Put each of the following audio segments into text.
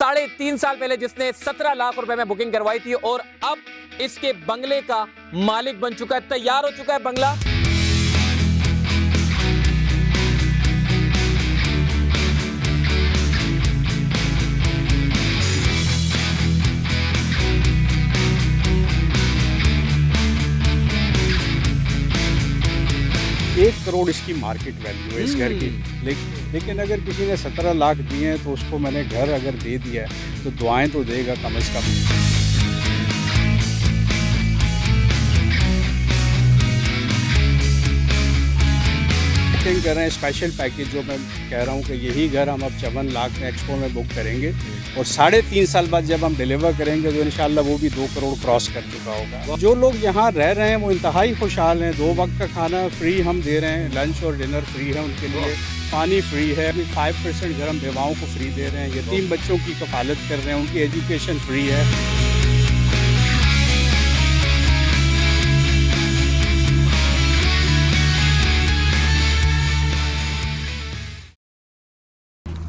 3.5 साल पहले जिसने 17 लाख रुपए में बुकिंग करवाई थी और अब इसके बंगले का मालिक बन चुका है, तैयार हो चुका है बंगला। एक करोड़ इसकी मार्केट वैल्यू है इस घर की। लेकिन अगर किसी ने 17 लाख दिए हैं तो उसको मैंने घर अगर दे दिया है तो दुआएं तो देगा कम से कम। बुकिंग कर रहे हैं स्पेशल पैकेज, जो मैं कह रहा हूँ कि यही घर हम अब 54 लाख में एक्सपो में बुक करेंगे और 3.5 साल बाद जब हम डिलीवर करेंगे तो इंशाल्लाह वो भी 2 करोड़ क्रॉस कर चुका होगा। जो लोग यहाँ रह रहे हैं वो इंतहाई खुशहाल हैं। 2 वक्त का खाना फ्री हम दे रहे हैं, लंच और डिनर फ्री है उनके लिए, पानी फ्री है, 5% घर हम बेवाओं को फ्री दे रहे हैं, यतीम बच्चों की कफालत कर रहे हैं, उनकी एजुकेशन फ्री है।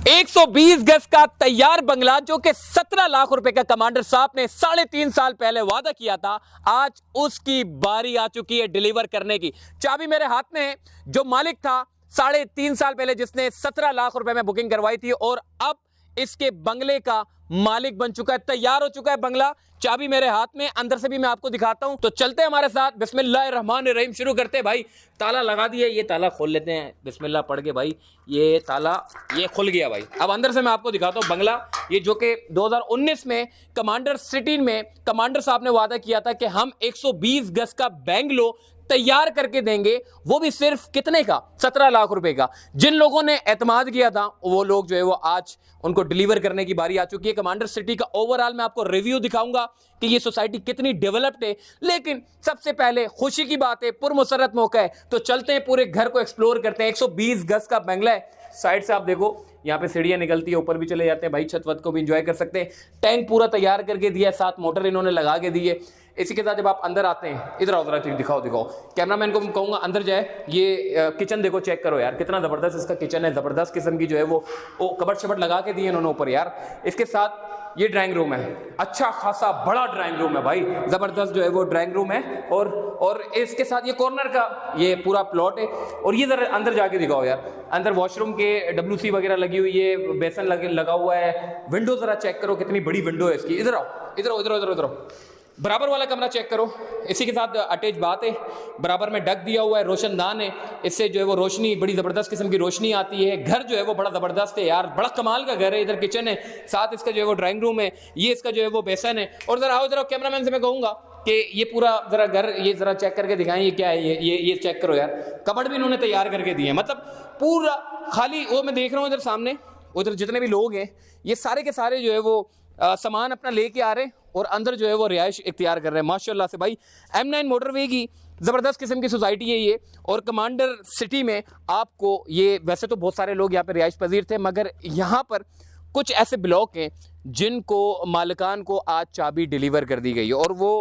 एक 120 गज का तैयार बंगला जो कि 17 लाख रुपए का कमांडर साहब ने 3.5 साल पहले वादा किया था, आज उसकी बारी आ चुकी है डिलीवर करने की। चाबी मेरे हाथ में है। जो मालिक था 3.5 साल पहले जिसने 17 लाख रुपए में बुकिंग करवाई थी और अब इसके बंगले का मालिक बन चुका है, तैयार हो चुका है बंगला। चाबी मेरे हाथ में, अंदर से भी मैं आपको दिखाता हूं। तो चलते हैं हमारे साथ, बिस्मिल्लाहिर्रहमानिर्रहीम शुरू करते हैं। भाई ताला लगा दिया, ये ताला खोल लेते हैं, बिस्मिल्लाह पढ़ के। भाई ये ताला ये खुल गया भाई। अब अंदर से मैं आपको दिखाता हूं बंगला, ये जो कि 2019 में कमांडर सिटी में कमांडर साहब ने वादा किया था कि हम 120 गज का बेंगलो तैयार करके देंगे, वो भी सिर्फ कितने का, 17 लाख रुपए का। जिन लोगों ने एतमाद किया था वो लोग जो है वो आज उनको डिलीवर करने की बारी आ चुकी है। कमांडर सिटी का ओवरऑल मैं आपको रिव्यू दिखाऊंगा कि ये सोसाइटी कितनी डेवलप्ड है। लेकिन सबसे पहले खुशी की बात है, पुरमुसरत मौका है, तो चलते हैं पूरे घर को एक्सप्लोर करते हैं। 120 गज का बंगला है। साइड से आप देखो यहाँ पे सीढ़ियां निकलती है, ऊपर भी चले जाते हैं भाई, छत वत को भी एंजॉय कर सकते हैं। टैंक पूरा तैयार करके दिया है, साथ मोटर इन्होंने लगा के दी है। इसी के साथ जब आप अंदर आते हैं, इधर आओ जरा, दिखाओ कैमरामैन को कहूंगा अंदर जाए। ये किचन देखो, चेक करो यार, कितना जबरदस्त इसका किचन है। जबरदस्त किस्म की जो है वो कबर्ड शबर्ड लगा के दिए इन्होंने ऊपर यार। इसके साथ ये ड्राइंग रूम है, अच्छा खासा बड़ा ड्राइंग रूम है भाई, जबरदस्त जो है वो ड्राइंग रूम है। और इसके साथ ये कॉर्नर का ये पूरा प्लॉट है। और ये जरा अंदर जाके दिखाओ यार, अंदर वॉशरूम के WC वगैरह लगी हुई है, बेसन लगा हुआ है। विंडो जरा चेक करो, कितनी बड़ी विंडो है इसकी। इधर आओ, इधर आओ। बराबर वाला कमरा चेक करो, इसी के साथ अटैच बात है, बराबर में डक दिया हुआ है, रोशनदान है, इससे जो है वो रोशनी, बड़ी ज़बरदस्त किस्म की रोशनी आती है। घर जो है वो बड़ा ज़बरदस्त है यार, बड़ा कमाल का घर है। इधर किचन है, साथ इसका जो है वो ड्राइंग रूम है, ये इसका जो है वो बेसन है। और जरा आओ, जरा कैमरामैन से मैं कहूँगा कि ये पूरा जरा घर ये जरा चेक करके दिखाएं, ये क्या है, ये चेक करो यार। कबर्ड भी इन्होंने तैयार करके दिए हैं, मतलब पूरा खाली। वो मैं देख रहा हूँ इधर सामने, उधर जितने भी लोग हैं ये सारे के सारे जो है वो सामान अपना लेके आ रहे हैं और अंदर जो है वो रिहाइश इख्तियार कर रहे हैं माशाल्लाह से। भाई M9 मोटरवे की ज़बरदस्त किस्म की सोसाइटी है ये। और कमांडर सिटी में आपको ये, वैसे तो बहुत सारे लोग यहाँ पे रिहाइश पजीर थे, मगर यहाँ पर कुछ ऐसे ब्लॉक हैं जिनको मालिकान को आज चाबी डिलीवर कर दी गई है और वो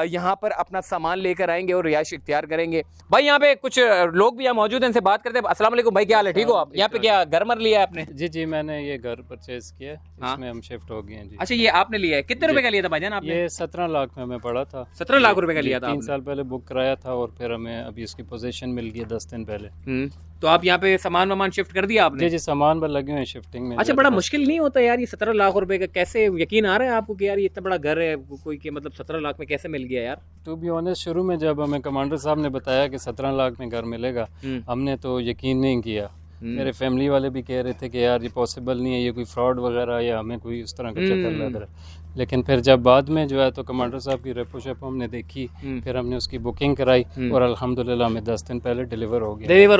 यहाँ पर अपना सामान लेकर आएंगे और रिहाइश इख्तियार करेंगे। भाई यहाँ पे कुछ लोग भी यहाँ मौजूद हैं, इनसे बात करते हैं। अस्सलाम वालेकुम भाई, क्या हाल है, ठीक हो आप? यहाँ पे क्या घर मर लिया है आपने? जी मैंने ये घर परचेज किया, इसमें हम शिफ्ट हो गए हैं जी। अच्छा, ये आपने लिया है, कितने रुपए का लिया था भाईजान आपने? ये 17 लाख में हमें पड़ा था। 17 लाख रुपए का लिया था? 3 साल पहले बुक कराया था और फिर हमें अभी इसकी पोजीशन मिल गई 10 दिन पहले। तो आप यहाँ पे सामान वामान शिफ्ट कर दिया आपने? जी सामान पर लगे हुए हैं शिफ्टिंग में। अच्छा, बड़ा मुश्किल नहीं होता यार ये 17 लाख रुपए का? कैसे यकीन आ रहा है आपको कि यार ये इतना बड़ा घर है कोई के, मतलब 17 लाख में कैसे मिल गया यार? टू बी ऑनेस्ट, शुरू में जब हमें कमांडर साहब ने बताया कि 17 लाख में घर मिलेगा, हमने तो यकीन नहीं किया। मेरे फैमिली वाले भी कह रहे थे कि यार ये पॉसिबल नहीं है, ये कोई फ्रॉड वगैरह या हमें कोई उस तरह का चक्कर लग रहा है। लेकिन फिर जब बाद में जो है तो कमांडर साहब की रेपो शेपो हमने देखी, फिर हमने उसकी बुकिंग कराई और अल्हम्दुलिल्लाह हमें 10 दिन पहले डिलीवर हो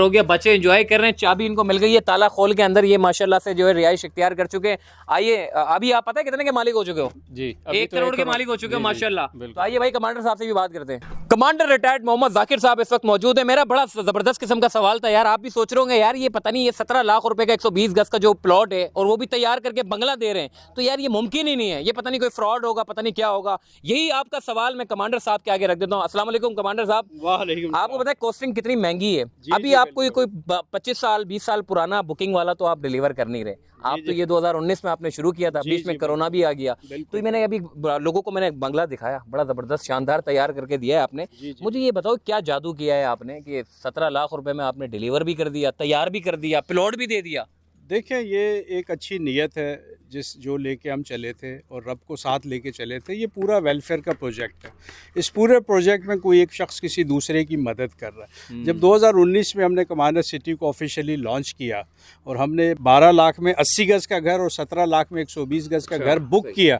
गया। बच्चे एंजॉय कर रहे हैं, चाबी इनको मिल गई है, ताला खोल के अंदर ये माशाल्लाह से जो है रिहाइश इख्तियार कर चुके हैं। आइए, अभी आप पता है कितने के मालिक हो चुके हो? जी, 1 करोड़ के मालिक हो चुके हो माशाल्लाह। तो आइए भाई कमांडर साहब से भी बात करते हैं। कमांडर रिटायर्ड मोहम्मद जाकिर साहब इस वक्त मौजूद है। मेरा बड़ा जबरदस्त किस्म का सवाल था यार, आप भी सोच रहे होंगे यार ये पता नहीं ये 17 लाख रुपए का 120 गज का जो प्लॉट है और वो भी तैयार करके बंगला दे रहे हैं, तो यार ये मुमकिन ही नहीं है। ये पता नहीं कोई फ्रॉड होगा, पता नहीं क्या होगा। यही आपका सवाल मैं कमांडर साहब के आगे रख देता हूँ। अस्सलाम वालेकुम कमांडर साहब। वालेकुम आपको पता है कॉस्टिंग कितनी महंगी है? अभी जी, आपको कोई 25 साल 20 साल पुराना बुकिंग वाला तो आप डिलीवर कर नहीं रहे। आप तो ये 2019 में आपने शुरू किया था, बीच में कोरोना भी आ गया। तो मैंने अभी लोगों को मैंने बंगला दिखाया, बड़ा जबरदस्त शानदार तैयार करके दिया है आपने। मुझे ये बताओ क्या जादू किया है आपने कि 17 लाख रुपए में आपने डिलीवर भी कर दिया, तैयार भी कर दिया, प्लॉट भी दे दिया? देखिए, ये एक अच्छी नीयत है जो लेके हम चले थे और रब को साथ लेके चले थे। ये पूरा वेलफेयर का प्रोजेक्ट है। इस पूरे प्रोजेक्ट में कोई एक शख्स किसी दूसरे की मदद कर रहा है। जब 2019 में हमने कमांडर सिटी को ऑफिशियली लॉन्च किया और हमने 12 लाख में 80 गज का घर और 17 लाख में 120 गज का घर बुक किया,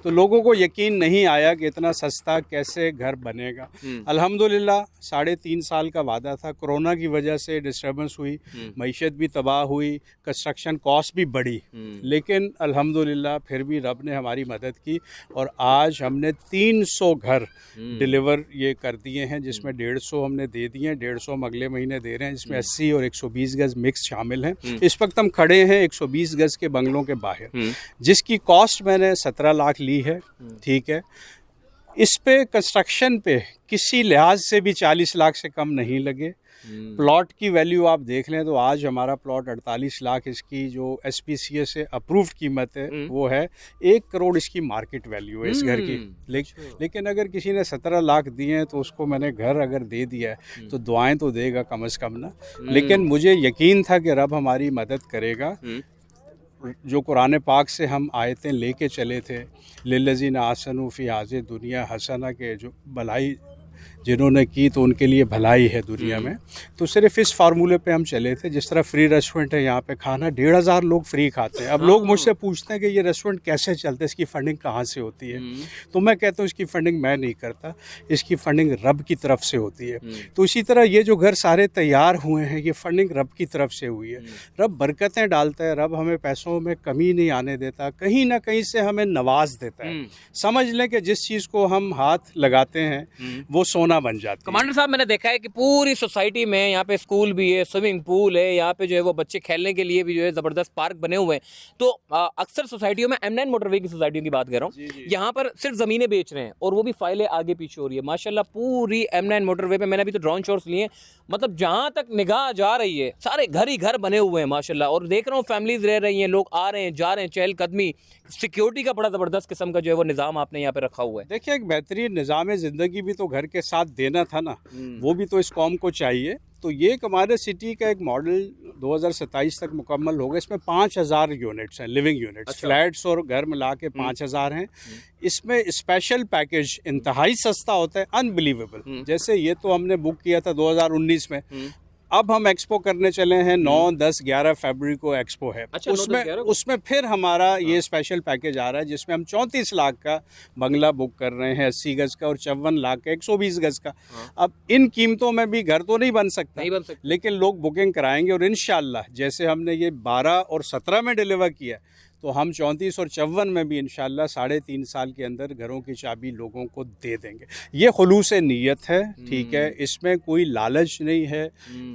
तो लोगों को यकीन नहीं आया कि इतना सस्ता कैसे घर बनेगा। अल्हम्दुलिल्लाह 3.5 साल का वादा था। कोरोना की वजह से डिस्टर्बेंस हुई, मईशत भी तबाह हुई, कंस्ट्रक्शन कॉस्ट भी बढ़ी, लेकिन अल्हम्दुलिल्लाह फिर भी रब ने हमारी मदद की और आज हमने 300 घर डिलीवर ये कर दिए हैं, जिसमें 150 हमने दे दिए हैं, 150 हम अगले महीने दे रहे हैं, जिसमें 80 और 120 गज मिक्स शामिल हैं। इस वक्त हम खड़े हैं 120 गज के बंगलों के बाहर, जिसकी कॉस्ट मैंने 17 लाख ली है। ठीक है, इस पे कंस्ट्रक्शन पे किसी लिहाज से भी 40 लाख से कम नहीं लगे। प्लॉट की वैल्यू आप देख लें तो आज हमारा प्लॉट 48 लाख, इसकी जो SPCA से अप्रूव्ड कीमत है वो है। 1 करोड़ इसकी मार्केट वैल्यू है इस घर की। लेकिन अगर किसी ने 17 लाख दिए हैं तो उसको मैंने घर अगर दे दिया है तो दुआएं तो देगा कम से कम ना। लेकिन मुझे यकीन था कि रब हमारी मदद करेगा। जो कुरान पाक से हम आयतें लेके चले थे, लिल्लज़ीना आसनू फ़ी हाज़िहि दुनिया हसना, के जो भलाई जिन्होंने की तो उनके लिए भलाई है दुनिया में, तो सिर्फ इस फार्मूले पे हम चले थे। जिस तरह फ्री रेस्टोरेंट है, यहाँ पे खाना 1,500 लोग फ्री खाते हैं। अब लोग मुझसे पूछते हैं कि ये रेस्टोरेंट कैसे चलते हैं, इसकी फ़ंडिंग कहाँ से होती है? तो मैं कहता हूँ इसकी फ़ंडिंग मैं नहीं करता, इसकी फ़ंडिंग रब की तरफ से होती है। तो इसी तरह ये जो घर सारे तैयार हुए हैं, ये फ़ंडिंग रब की तरफ से हुई है। रब बरकतें डालता है, रब हमें पैसों में कमी नहीं आने देता, कहीं ना कहीं से हमें नवाज देता है। समझ लें कि जिस चीज़ को हम हाथ लगाते हैं वो सोना बन जाती है। कमांडर साहब, मैंने देखा है कि पूरी सोसाइटी में यहाँ पे स्कूल भी है, स्विमिंग पूल है, यहाँ पे जो है वो बच्चे खेलने के लिए भी जो है जबरदस्त पार्क बने हुए हैं। तो अक्सर सोसाइटियों में M9 मोटरवे की सोसाइटियों की बात कर रहा हूँ, यहाँ पर सिर्फ जमीनें बेच रहे हैं और वो भी फाइलें आगे पीछे हो रही है। माशाल्लाह पूरी M9 मोटरवे पे मैंने अभी तो ड्रोन शॉट्स लिए, मतलब जहाँ तक निगाह जा रही है सारे घर ही घर बने हुए हैं माशाल्लाह। और देख रहा हूँ फैमिलीज रह रही हैं, लोग आ रहे हैं जा रहे हैं, चहलकदमी, सिक्योरिटी का बड़ा ज़बरदस्त किस्म का जो है वो निज़ाम आपने यहाँ पे रखा हुआ है। देखिए, एक बेहतरीन निज़ाम ज़िंदगी भी तो घर के साथ देना था ना, वो भी तो इस कौम को चाहिए। तो ये कमांडर सिटी का एक मॉडल 2027 तक मुकम्मल होगा। इसमें 5,000 यूनिट्स हैं, लिविंग यूनिट्स। अच्छा। फ्लैट्स और घर मिला के 5,000 हैं। इसमें स्पेशल पैकेज इंतहाई सस्ता होता है, अनबिलीवेबल। जैसे ये तो हमने बुक किया था 2019 में, अब हम एक्सपो करने चले हैं 9, 10, 11 फरवरी को एक्सपो है। अच्छा, उसमें फिर हमारा ये स्पेशल पैकेज आ रहा है, जिसमें हम 34 लाख का बंगला बुक कर रहे हैं, 80 गज का, और 54 लाख का 120 गज का। अब इन कीमतों में भी घर तो नहीं बन सकता, लेकिन लोग बुकिंग कराएंगे और इंशाल्लाह जैसे हमने ये 12 और 17 में डिलीवर किया, तो हम 34 और 54 में भी इंशाल्लाह 3.5 साल के अंदर घरों की चाबी लोगों को दे देंगे। ये खुलूस नीयत है, ठीक है, इसमें कोई लालच नहीं है,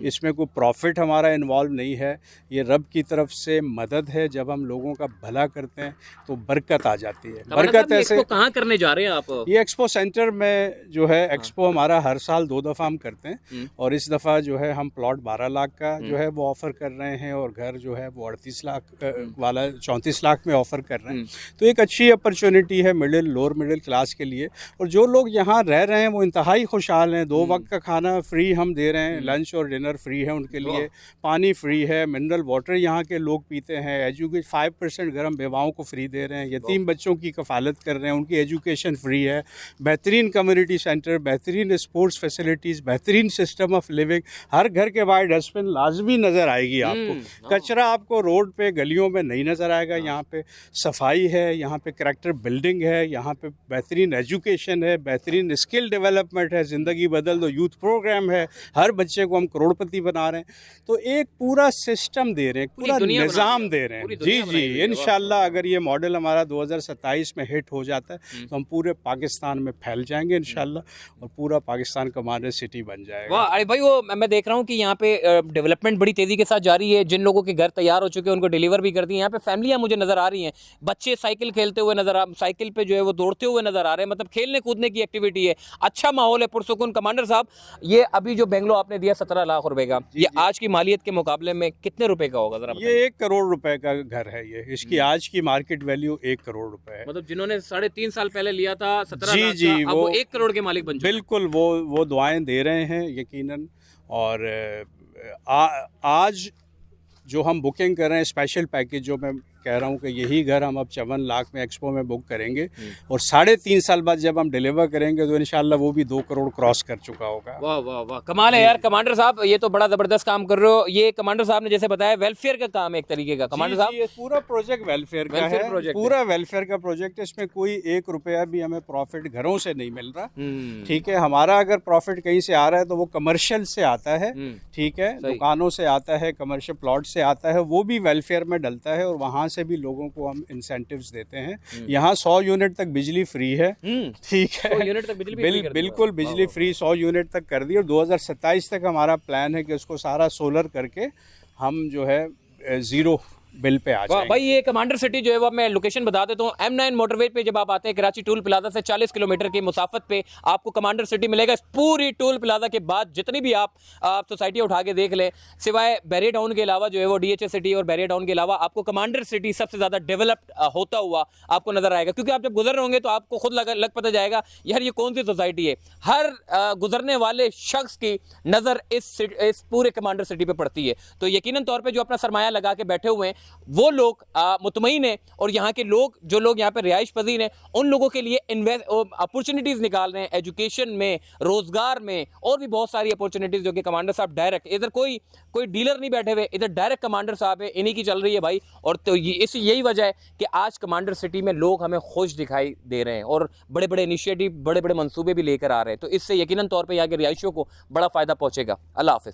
इसमें कोई प्रॉफिट हमारा इन्वॉल्व नहीं है। ये रब की तरफ से मदद है। जब हम लोगों का भला करते हैं तो बरकत आ जाती है। बरकत ऐसे कहाँ करने जा रहे हैं आप? ये एक्सपो सेंटर में जो है, एक्सपो हमारा हर साल 2 दफ़ा हम करते हैं, और इस दफ़ा जो है हम प्लॉट 12 लाख का जो है वो ऑफ़र कर रहे हैं, और घर जो है वो 38 लाख वाला 34 लाख में ऑफर कर रहे हैं। तो एक अच्छी अपॉर्चुनिटी है मिडिल लोअर मिडिल क्लास के लिए। और जो लोग यहाँ रह रहे हैं वो इंतहाई खुशहाल हैं। 2 वक्त का खाना फ्री हम दे रहे हैं, लंच और डिनर फ्री है उनके लिए, पानी फ्री है, मिनरल वाटर यहाँ के लोग पीते हैं, एजुकेशन 5% गर्म बेवाओं को फ्री दे रहे हैं, यतीम बच्चों की कफालत कर रहे हैं, उनकी एजुकेशन फ्री है, बेहतरीन कम्युनिटी सेंटर, बेहतरीन स्पोर्ट्स फैसिलिटीज़, बेहतरीन सिस्टम ऑफ लिविंग। हर घर के बाहर डस्टबिन लाजमी नज़र आएगी आपको। कचरा आपको रोड पे गलियों में नहीं नज़र आएगा। यहाँ पे सफाई है, यहाँ पे करैक्टर बिल्डिंग है, यहाँ पे बेहतरीन एजुकेशन है, बेहतरीन स्किल डेवलपमेंट है, ज़िंदगी बदल दो यूथ प्रोग्राम है, हर बच्चे को हम करोड़पति बना रहे हैं। तो एक पूरा सिस्टम दे रहे हैं, पूरा निज़ाम दे रहे हैं। जी जी, इंशाल्लाह अगर ये मॉडल हमारा 2027 में हिट हो जाता है तो हम पूरे पाकिस्तान में फैल जाएंगे इंशाल्लाह, और पूरा पाकिस्तान कमांडर सिटी बन जाएगा। वाह, अरे भाई वो मैं देख रहा हूँ कि यहाँ पे डेवलपमेंट बड़ी तेजी के साथ जारी है। जिन लोगों के घर तैयार हो चुके हैं उनको डिलीवर भी कर दी। यहाँ पे फैमिलियाँ मुझे नजर आ रही हैं, बच्चे साइकिल खेलते हुए साइकिल पे जो है वो दौड़ते हुए नजर आ रहे हैं, मतलब खेलने कूदने की एक्टिविटी है, अच्छा माहौल है, पुरसुकून। कमांडर साहब, ये अभी जो बेंगलो आपने दिया 17 लाख रुपए का, ये आज की मालियत के मुकाबले में कितने रुपए का होगा जरा? ये 1 करोड़ रुपए का घर है। ये इसकी आज की मार्केट वैल्यू 1 करोड़ रुपए है। मतलब जिन्होंने 3.5 साल पहले लिया था 17 जी लाख जी, का, अब वो 1 करोड़ के मालिक बन चुके हैं। बिल्कुल वो दुआएं दे रहे हैं यकीनन। और आज जो हम बुकिंग कर रहे हैं स्पेशल पैकेज, जो मैं कह रहा हूँ कि यही घर हम अब 54 लाख में एक्सपो में बुक करेंगे, और 3.5 साल बाद जब हम डिलीवर करेंगे तो इंशाल्लाह वो भी 2 करोड़ क्रॉस कर चुका होगा। वाह वाह वाह, कमाल है यार कमांडर साहब, ये तो बड़ा जबरदस्त काम कर रहे हो। ये कमांडर साहब ने जैसे बताया वेलफेयर का काम है एक तरीके का। कमांडर साहब, ये पूरा प्रोजेक्ट वेलफेयर का है, पूरा वेलफेयर का प्रोजेक्ट है। इसमें कोई 1 रुपया भी हमें प्रॉफिट घरों से नहीं मिल रहा। ठीक है, हमारा अगर प्रॉफिट कहीं से आ रहा है तो वो कमर्शियल से आता है, ठीक है, दुकानों से आता है, कमर्शियल प्लॉट से आता है, वो भी वेलफेयर में डलता है, और वहाँ से भी लोगों को हम इंसेंटिव्स देते हैं। यहाँ 100 यूनिट तक बिजली फ्री है, ठीक है, 100 यूनिट तक बिल्कुल बिजली फ्री 100 यूनिट तक कर दी। और 2027 तक हमारा प्लान है कि उसको सारा सोलर करके हम जो है ज़ीरो बिल पे आ जाएंगे। भाई ये कमांडर सिटी जो है वो मैं लोकेशन बता देता हूँ। M9 मोटरवे पे जब आप आते हैं कराची टोल प्लाजा से 40 किलोमीटर की मुसाफत पे आपको कमांडर सिटी मिलेगा। इस पूरी टोल प्लाजा के बाद जितनी भी आप सोसाइटियाँ उठा के देख लें, सिवाय बैरिया टाउन के अलावा जो है वो DHA सिटी और बैरिया टाउन के अलावा आपको कमांडर सिटी सबसे ज़्यादा डेवलप्ड होता हुआ आपको नजर आएगा। क्योंकि आप जब गुजर रहे होंगे तो आपको खुद लग पता जाएगा यार ये कौन सी सोसाइटी है। हर गुजरने वाले शख्स की नज़र इस पूरे कमांडर सिटी पे पड़ती है। तो यकीनन तौर पर जो अपना सरमाया लगा के बैठे हुए हैं वो लोग मुतमईन हैं, और यहाँ के लोग जो लोग यहाँ पे रिहाइश पजीर हैं उन लोगों के लिए अपॉर्चुनिटीज़ निकाल रहे हैं, एजुकेशन में, रोज़गार में, और भी बहुत सारी अपॉर्चुनिटीज़ जो कि कमांडर साहब डायरेक्ट, इधर कोई डीलर नहीं बैठे हुए, इधर डायरेक्ट कमांडर साहब है, इन्हीं की चल रही है भाई। और तो यही वजह है कि आज कमांडर सिटी में लोग हमें खुश दिखाई दे रहे हैं और बड़े बड़े इनिशिएटिव, बड़े बड़े मंसूबे भी लेकर आ रहे हैं। तो इससे यकीनन तौर पर यहाँ के रिहायशियों को बड़ा फ़ायदा पहुँचेगा। अल्लाह हाफ़िज़।